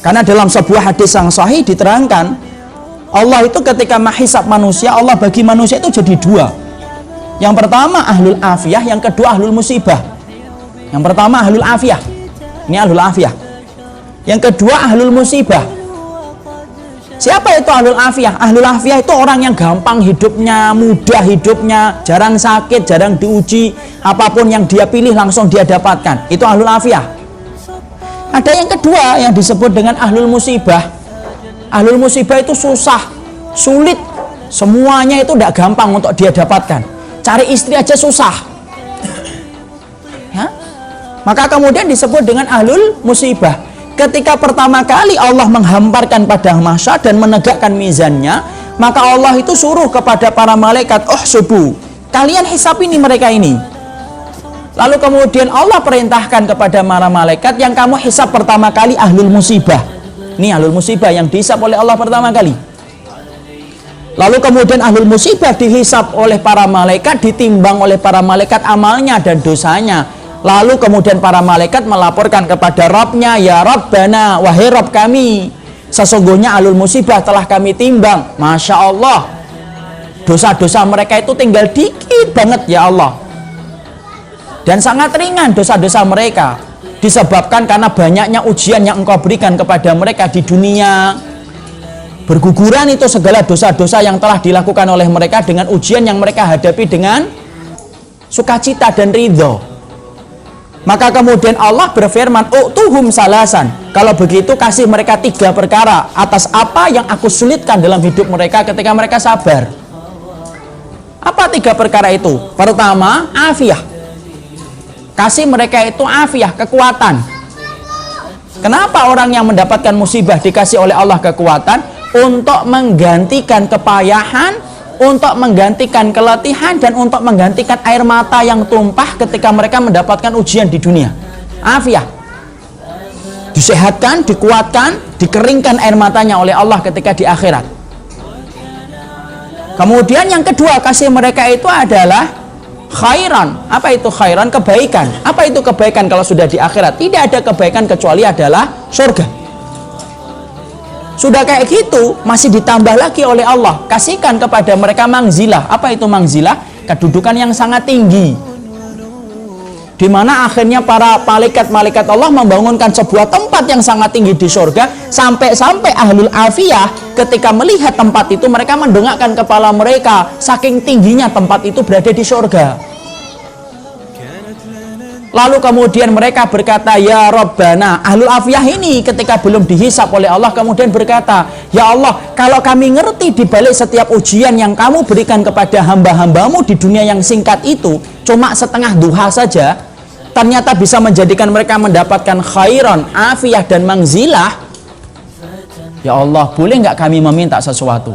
Karena dalam sebuah hadis yang sahih diterangkan, Allah itu ketika menghisab manusia, Allah bagi manusia itu jadi dua. Yang pertama ahlul afiyah, yang kedua ahlul musibah. Yang pertama ahlul afiyah, ini ahlul afiyah. Yang kedua ahlul musibah. Siapa itu ahlul afiyah? Ahlul afiyah itu orang yang gampang hidupnya, mudah hidupnya, jarang sakit, jarang diuji, apapun yang dia pilih langsung dia dapatkan. Itu ahlul afiyah. Ada yang kedua yang disebut dengan ahlul musibah. Ahlul musibah itu susah, sulit, semuanya itu tidak gampang untuk dia dapatkan. Cari istri aja susah. Ya? Maka kemudian disebut dengan ahlul musibah. Ketika pertama kali Allah menghamparkan padang mahsyar dan menegakkan mizannya, maka Allah itu suruh kepada para malaikat, subuh, kalian hisab ini mereka ini. Lalu kemudian Allah perintahkan kepada para malaikat, yang kamu hisab pertama kali ahlul musibah. Ini ahlul musibah yang dihisab oleh Allah pertama kali. Lalu kemudian ahlul musibah dihisab oleh para malaikat, ditimbang oleh para malaikat amalnya dan dosanya. Lalu kemudian para malaikat melaporkan kepada Rabbnya, ya Rabbana, wahai Rabb kami, sesungguhnya ahlul musibah telah kami timbang. Masya Allah, dosa-dosa mereka itu tinggal dikit banget ya Allah. Dan sangat ringan dosa-dosa mereka, disebabkan karena banyaknya ujian yang Engkau berikan kepada mereka di dunia. Berguguran itu segala dosa-dosa yang telah dilakukan oleh mereka dengan ujian yang mereka hadapi dengan sukacita dan ridho. Maka kemudian Allah berfirman, tuhum salasan, kalau begitu kasih mereka 3 perkara atas apa yang aku sulitkan dalam hidup mereka ketika mereka sabar. Apa 3 perkara itu? Pertama, afiyah. Kasih mereka itu afiyah, kekuatan. Kenapa orang yang mendapatkan musibah dikasih oleh Allah kekuatan? Untuk menggantikan kepayahan, untuk menggantikan keletihan, dan untuk menggantikan air mata yang tumpah ketika mereka mendapatkan ujian di dunia. Afiyah. Disehatkan, dikuatkan, dikeringkan air matanya oleh Allah ketika di akhirat. Kemudian yang kedua, kasih mereka itu adalah khairan. Apa itu khairan? Kebaikan. Apa itu kebaikan kalau sudah di akhirat? Tidak ada kebaikan kecuali adalah surga. Sudah kayak gitu, masih ditambah lagi oleh Allah, kasihkan kepada mereka mangzilah. Apa itu mangzilah? Kedudukan yang sangat tinggi, di mana akhirnya para malaikat-malaikat Allah membangunkan sebuah tempat yang sangat tinggi di surga. Sampai-sampai ahlul afiyah ketika melihat tempat itu, mereka mendongakkan kepala mereka, saking tingginya tempat itu berada di surga. Lalu kemudian mereka berkata, ya Rabbana. Ahlul afiyah ini ketika belum dihisab oleh Allah kemudian berkata, ya Allah, kalau kami ngerti di balik setiap ujian yang kamu berikan kepada hamba-hambamu di dunia yang singkat itu cuma setengah duha saja, ternyata bisa menjadikan mereka mendapatkan khairan, afiyah, dan mangzilah. Ya Allah, boleh nggak kami meminta sesuatu?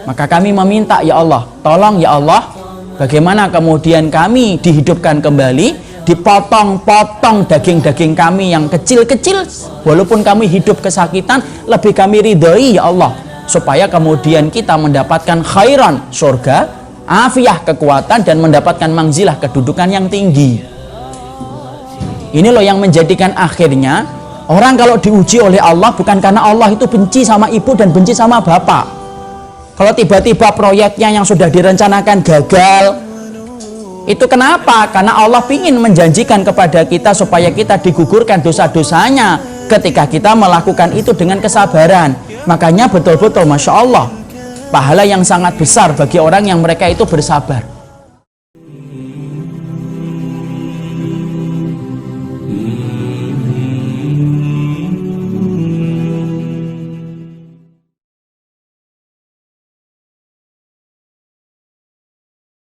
Maka kami meminta, ya Allah, tolong ya Allah, bagaimana kemudian kami dihidupkan kembali, dipotong-potong daging-daging kami yang kecil-kecil, walaupun kami hidup kesakitan, lebih kami ridhoi ya Allah, supaya kemudian kita mendapatkan khairan, surga, afiyah, kekuatan, dan mendapatkan mangzilah, kedudukan yang tinggi. Ini loh yang menjadikan akhirnya orang kalau diuji oleh Allah bukan karena Allah itu benci sama ibu dan benci sama bapak. Kalau tiba-tiba proyeknya yang sudah direncanakan gagal, itu kenapa? Karena Allah ingin menjanjikan kepada kita supaya kita digugurkan dosa-dosanya ketika kita melakukan itu dengan kesabaran. Makanya betul-betul Masya Allah, pahala yang sangat besar bagi orang yang mereka itu bersabar.